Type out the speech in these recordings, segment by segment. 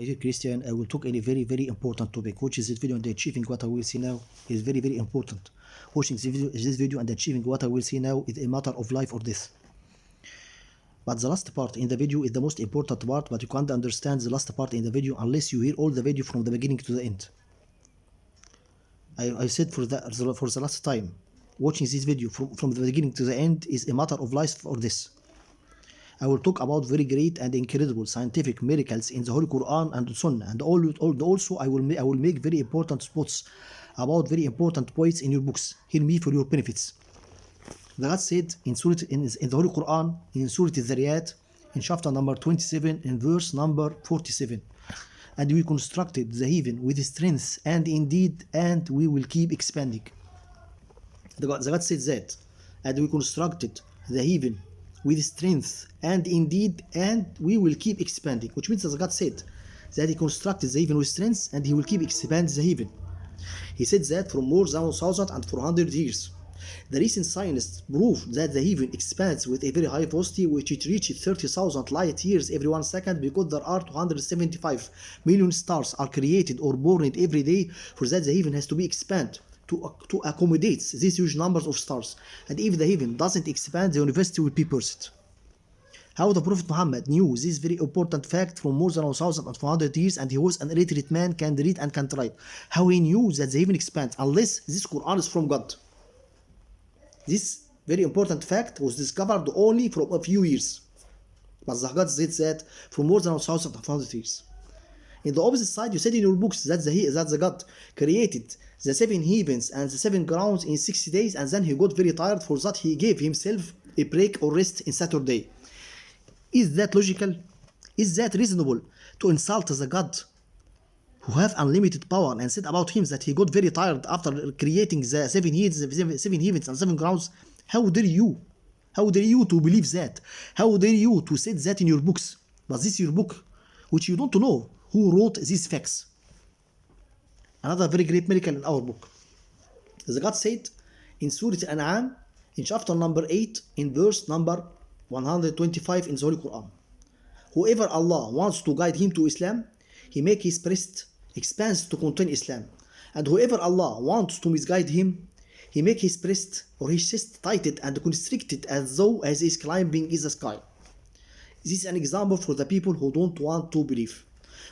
dear Christian, I will talk in a very, very important topic, which is this video and achieving what I will see now is very, very important. Watching this video and achieving what I will see now is a matter of life or death. But the last part in the video is the most important part, but you can't understand the last part in the video unless you hear all the video from the beginning to the end. I said for the last time, watching this video from the beginning to the end is a matter of life or death. I will talk about very great and incredible scientific miracles in the Holy Quran and Sunnah, and also I will make very important spots about very important points in your books. Hear me for your benefits. The God said in the Holy Quran, in Surah eltharyat, in chapter number 27, in verse number 47. And we constructed the heaven with strength, and indeed, and we will keep expanding. The God said that, and we constructed the heaven with strength, and indeed, and we will keep expanding. Which means, as God said, that He constructed the heaven with strength, and He will keep expanding the heaven. He said that from more than 1,400 years. The recent scientists proved that the heaven expands with a very high velocity, which it reaches 30,000 light years every 1 second, because there are 275 million stars are created or born every day. For that, the heaven has to be expanded to accommodate these huge numbers of stars. And if the heaven doesn't expand, the universe will be burst. How the Prophet Muhammad knew this very important fact from more than 1,400 years, and he was an illiterate man, can read and can write. How he knew that the heaven expands, unless this Quran is from God. This very important fact was discovered only from a few years. But the God said that from more than 1,400 years. In the opposite side, you said in your books that the God created the 7 heavens and the 7 grounds in 60 days, and then He got very tired. For that, He gave Himself a break or rest in Saturday. Is that logical? Is that reasonable to insult the God who have unlimited power and said about Him that He got very tired after creating the 7 heavens and 7 grounds? How dare you? How dare you to believe that? How dare you to say that in your books? But this is your book, which you don't know who wrote these facts. Another very great miracle in our book. The God said in Surah Al-An'am, in chapter number 8, in verse number 125 in the Holy Quran. Whoever Allah wants to guide him to Islam, He make his breast expands to contain Islam. And whoever Allah wants to misguide him, He make his breast or his chest tightened and constricted as though as he is climbing in the sky. This is an example for the people who don't want to believe.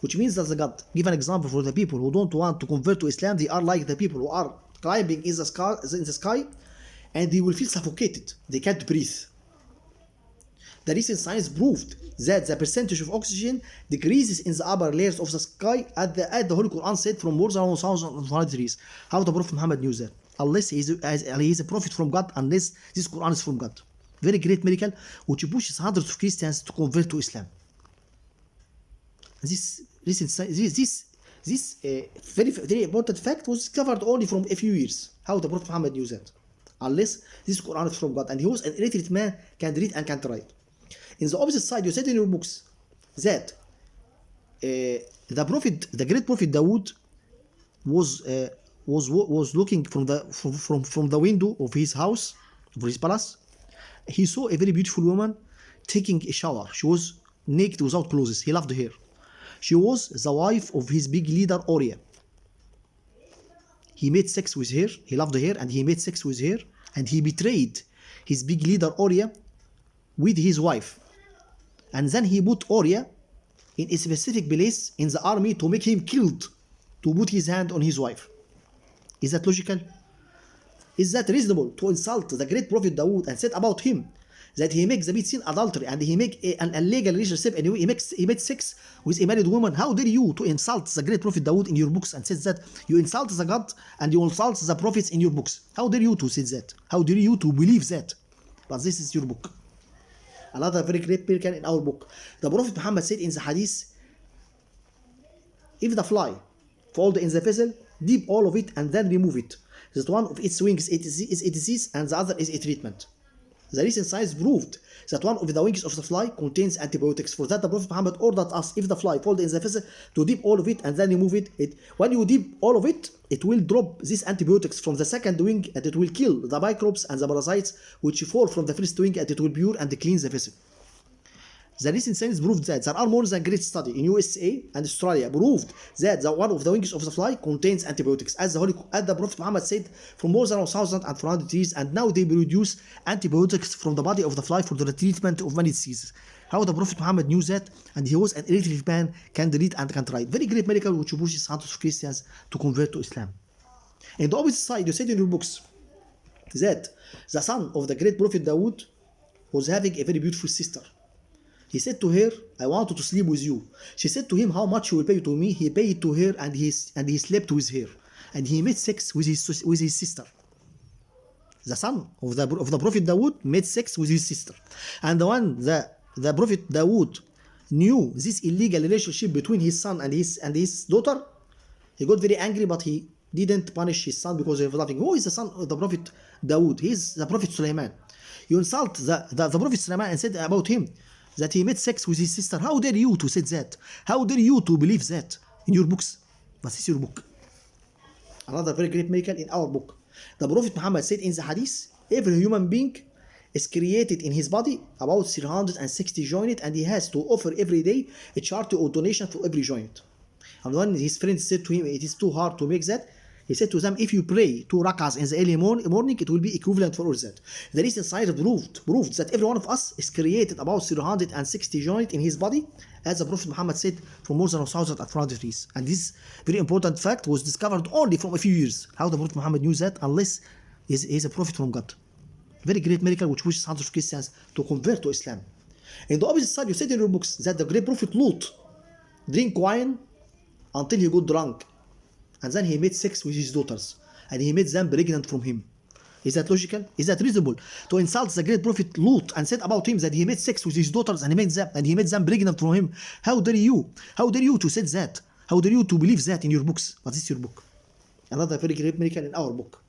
Which means that the God give an example for the people who don't want to convert to Islam. They are like the people who are climbing in the sky, and they will feel suffocated. They can't breathe. The recent science proved that the percentage of oxygen decreases in the upper layers of the sky, as the Holy Quran said, from more than 1,100 years. How the Prophet Muhammad knew that? Unless he is a prophet from God, unless this Quran is from God. Very great miracle, which pushes hundreds of Christians to convert to Islam. This very, very important fact was discovered only from a few years. How the Prophet Muhammad knew that? Unless this Quran is from God, and he was an illiterate man, can read and can write. In the opposite side, you said in your books that the great prophet Dawood was looking from the window of his house, of his palace. He saw a very beautiful woman taking a shower. She was naked without clothes. He loved her. She was the wife of his big leader Uriah. He made sex with her. He loved her, and he made sex with her, and he betrayed his big leader Uriah with his wife. And then he put Uriah in a specific place in the army to make him killed, to put his hand on his wife. Is that logical? Is that reasonable to insult the great prophet Dawood and said about him that he makes the sin adultery and he make an illegal relationship and he made sex with a married woman? How dare you to insult the great prophet Dawood in your books and says that you insult the God and you insult the prophets in your books? How dare you to say that? How dare you to believe that? But this is your book. Another very great miracle in our book. The Prophet Muhammad said in the hadith, if the fly fall in the vessel, dip all of it and then remove it. That one of its wings is a disease and the other is a treatment. The recent science proved that one of the wings of the fly contains antibiotics. For that, the Prophet Muhammad ordered us, if the fly falls in the vessel, to dip all of it and then remove it. When you dip all of it, it will drop these antibiotics from the second wing, and it will kill the microbes and the parasites which fall from the first wing, and it will pure and cleanse the vessel. The recent science proved that there are more than great study in USA and Australia proved that one of the wings of the fly contains antibiotics, as the Prophet Muhammad said, for more than 1,400 years, and now they produce antibiotics from the body of the fly for the treatment of many diseases. How the Prophet Muhammad knew that, and he was an illiterate man, can read and can write. Very great miracle which pushes hundreds of Christians to convert to Islam. In the opposite side, you said in your books that the son of the great Prophet Dawood was having a very beautiful sister. He said to her, I wanted to sleep with you. She said to him, how much you will pay to me? He paid to her, and he slept with her. And he made sex with his sister. The son of the Prophet Dawood made sex with his sister. And the Prophet Dawood knew this illegal relationship between his son and his daughter, he got very angry, but he didn't punish his son because he was laughing. Who is the son of the Prophet Dawood? He is the Prophet Sulaiman. You insult the Prophet Sulaiman and said about him that he made sex with his sister. How dare you to say that? How dare you to believe that in your books? But it's your book. Another very great miracle in our book. The Prophet Muhammad said in the hadith, every human being is created in his body about 360 joints, and he has to offer every day a charity or donation for every joint. And when his friends said to him, it is too hard to make that, he said to them, if you pray 2 rakas in the early morning, it will be equivalent for all that. The recent science proved that every one of us is created about 360 joints in his body, as the Prophet Muhammad said, for more than 1,400 years. And this very important fact was discovered only from a few years. How the Prophet Muhammad knew that, unless he is a prophet from God. Very great miracle which pushes hundreds of Christians to convert to Islam. In the opposite side, you said in your books that the great Prophet Lot drank wine until he got drunk, and then he made sex with his daughters, and he made them pregnant from him. Is that logical? Is that reasonable? To insult the great Prophet Lot and said about him that he made sex with his daughters and he made them pregnant from him. How dare you? How dare you to say that? How dare you to believe that in your books? But this is your book. Another very great miracle in our book.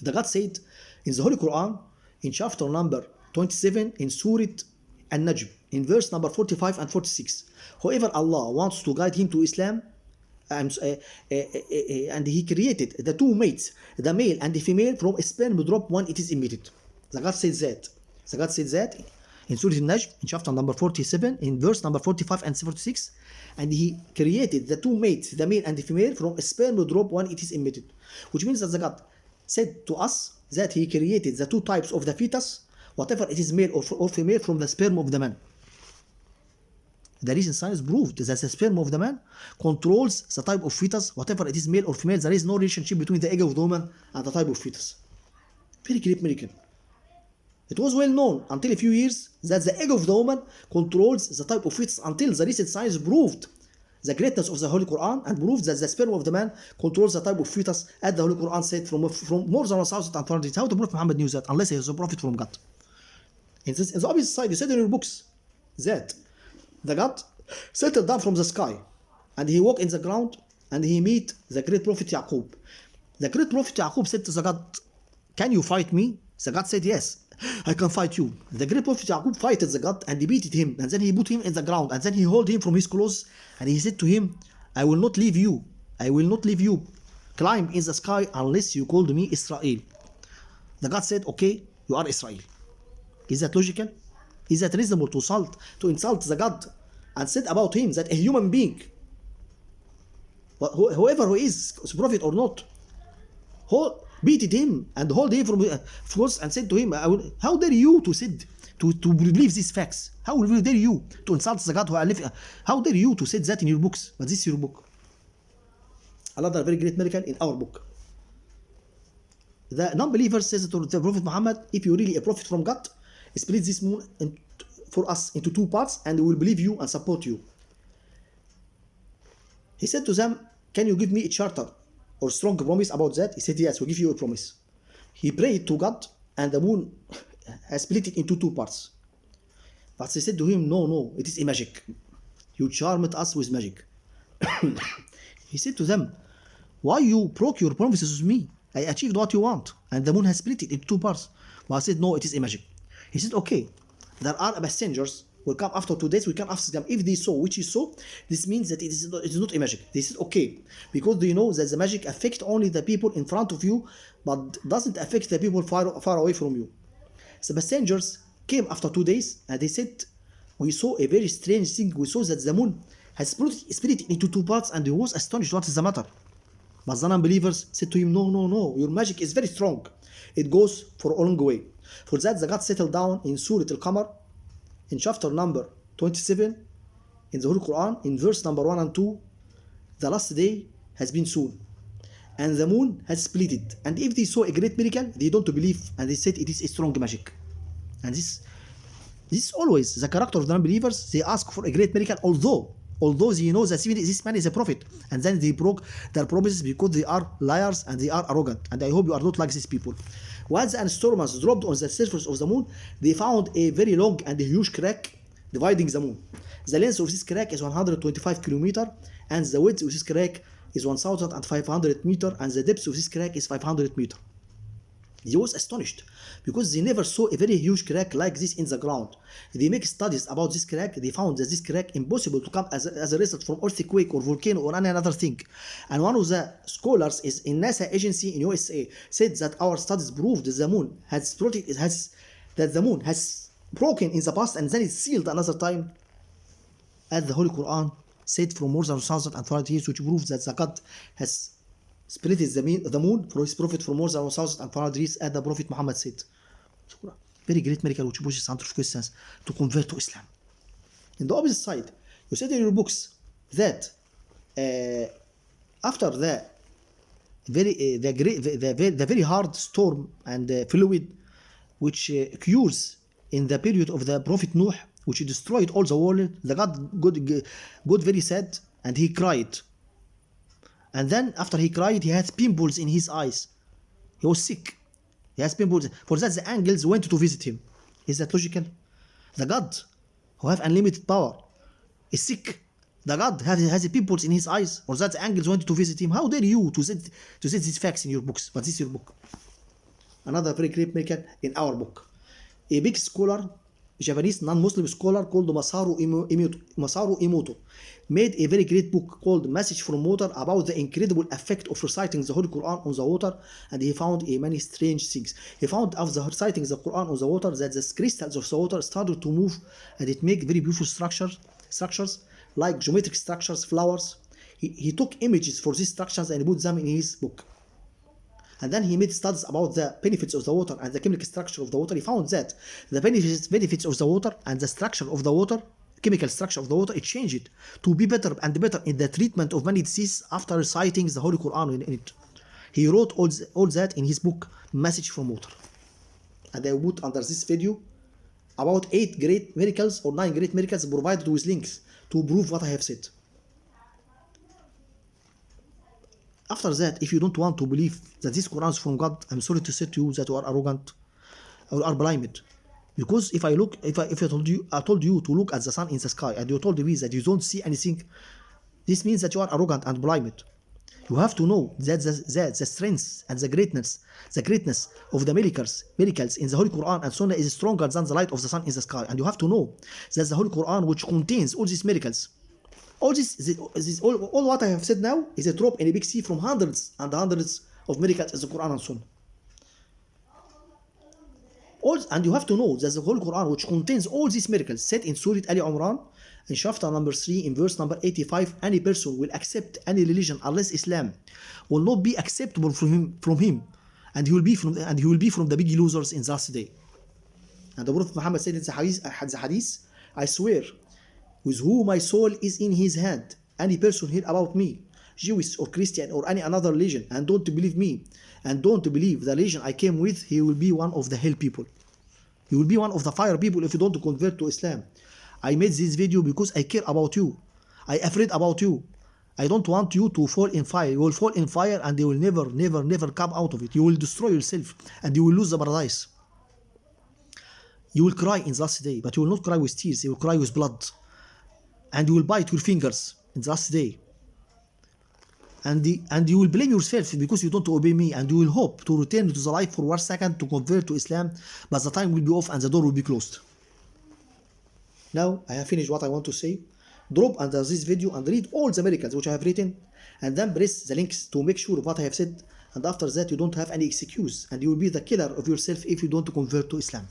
The God said in the Holy Quran, in chapter number 27, in Surah An-Najm, in verse number 45 and 46, whoever Allah wants to guide him to Islam, and he created the two mates, the male and the female, from a sperm drop when it is emitted. The God said that. The God said that in Surah An-Najm, in chapter number 47, in verse number 45 and 46, and he created the two mates, the male and the female, from a sperm drop when it is emitted. Which means that the God said to us that he created the two types of the fetus, whatever it is male or female, from the sperm of the man. The recent science proved that the sperm of the man controls the type of fetus, whatever it is male or female. There is no relationship between the egg of the woman and the type of fetus. Very great miracle. It was well known until a few years that the egg of the woman controls the type of fetus, until the recent science proved the greatness of the Holy Quran and proved that the sperm of the man controls the type of fetus, as the Holy Quran said from more than 1,400 years. How the Prophet Muhammad knew that, unless he is a prophet from God? In the opposite side, you said in your books that the God settled down from the sky, and he walked in the ground, and he meet the great Prophet Yaqub. The great Prophet Yaqub said to the God, can you fight me? The God said, yes, I can fight you. The great Prophet Yaqub fighted the God, and he beat him, and then he put him in the ground, and then he held him from his clothes, and he said to him, I will not leave you. I will not leave you climb in the sky unless you called me Israel. The God said, okay, you are Israel. Is that logical? Is that reasonable to insult the God and said about him that a human being, whoever who is prophet or not, beated him and hold him from force and said to him, how dare you to believe these facts? How dare you to insult the God who live? How dare you to say that in your books? But this is your book. Another very great miracle in our book. The non-believer says to the Prophet Muhammad, if you're really a prophet from God, split this moon for us into two parts, and we will believe you and support you. He said to them, can you give me a charter or strong promise about that? He said, yes, we'll give you a promise. He prayed to God, and the moon has split it into two parts. But they said to him, no, it is a magic. You charmed us with magic. He said to them, why you broke your promises with me? I achieved what you want, and the moon has split it into two parts. But I said, no, it is a magic. He said, okay, there are messengers will come after 2 days. We can ask them if they saw which is so. This means that it is not a magic. They said, okay, because they know that the magic affects only the people in front of you, but doesn't affect the people far away from you. The messengers came after 2 days, and they said, we saw a very strange thing. We saw that the moon has split into two parts, and he was astonished what is the matter. But the non-believers said to him, no, your magic is very strong. It goes for a long way. For that, the God settled down in Surah Al-Qamar, in chapter number 27, in the Holy Quran, in verse number 1 and 2, the last day has been soon, and the moon has split it. And if they saw a great miracle, they don't believe, and they said it is a strong magic. And this is always the character of the non-believers. They ask for a great miracle, although they know that this man is a prophet, and then they broke their promises because they are liars and they are arrogant. And I hope you are not like these people. Once the astronomers dropped on the surface of the moon, they found a very long and a huge crack dividing the moon. The length of this crack is 125 kilometers, and the width of this crack is 1,500 meters, and the depth of this crack is 500 meters. They was astonished because they never saw a very huge crack like this in the ground. They make studies about this crack. They found that this crack impossible to come as a result from earthquake or volcano or any other thing. And one of the scholars is in NASA agency in USA said that our studies proved that the moon has broken in the past and then it's sealed another time, as the Holy Quran said from more than 1,000 years, which proves that the God has split the moon for his prophet for more than 1,500 years, as the Prophet Muhammad said. Very great miracle which pushes scientific Christians to convert to Islam. In the opposite side, you said in your books that after the very hard storm and fluid which occurs in the period of the Prophet Noah, which destroyed all the world, the God got very sad and he cried. And then after he cried, he had pimples in his eyes. He was sick. He has pimples. For that, the angels went to visit him. Is that logical? The God, who have unlimited power, is sick. The God has pimples in his eyes. For that, the angels went to visit him. How dare you to say these facts in your books? But this is your book. Another very great miracle in our book. A big scholar, a Japanese non-Muslim scholar called Masaru Emoto, made a very great book called Message from Water about the incredible effect of reciting the Holy Quran on the water, and he found many strange things. He found after reciting the Quran on the water that the crystals of the water started to move, and it made very beautiful structures like geometric structures, flowers. He took images for these structures and put them in his book. And then he made studies about the benefits of the water and the chemical structure of the water. He found that the benefits of the water and the structure of the water, chemical structure of the water, it changed to be better and better in the treatment of many diseases after reciting the Holy Quran in it. He wrote all that in his book, Message from Water. And I put under this video about 8 great miracles or 9 great miracles provided with links to prove what I have said. After that, if you don't want to believe that this Quran is from God, I'm sorry to say to you that you are arrogant or are blind. Because if I told you to look at the sun in the sky and you told me that you don't see anything, this means that you are arrogant and blind. You have to know that the strength and the greatness of the miracles in the Holy Quran and Sunnah is stronger than the light of the sun in the sky. And you have to know that the Holy Quran, which contains all these miracles, all what I have said now is a drop in a big sea from hundreds and hundreds of miracles in the Quran and Sunnah. And you have to know that the Holy Quran, which contains all these miracles, said in Surah Ali Imran, in chapter number 3, in verse number 85, any person will accept any religion unless Islam will not be acceptable from him, and he will be from the big losers in the last day. And the Prophet Muhammad said in the hadith, I swear, with whom my soul is in his hand, any person hear about me, Jewish or Christian or any another religion, and don't believe me, and don't believe the religion I came with, he will be one of the hell people. He will be one of the fire people if you don't convert to Islam. I made this video because I care about you. I afraid about you. I don't want you to fall in fire. You will fall in fire and you will never come out of it. You will destroy yourself and you will lose the paradise. You will cry in the last day, but you will not cry with tears. You will cry with blood. And you will bite your fingers in the last day. And you will blame yourself because you don't obey me, and you will hope to return to the life for 1 second to convert to Islam, but the time will be off and the door will be closed. Now I have finished what I want to say. Drop under this video and read all the miracles which I have written, and then press the links to make sure of what I have said, and after that you don't have any excuse, and you will be the killer of yourself if you don't convert to Islam.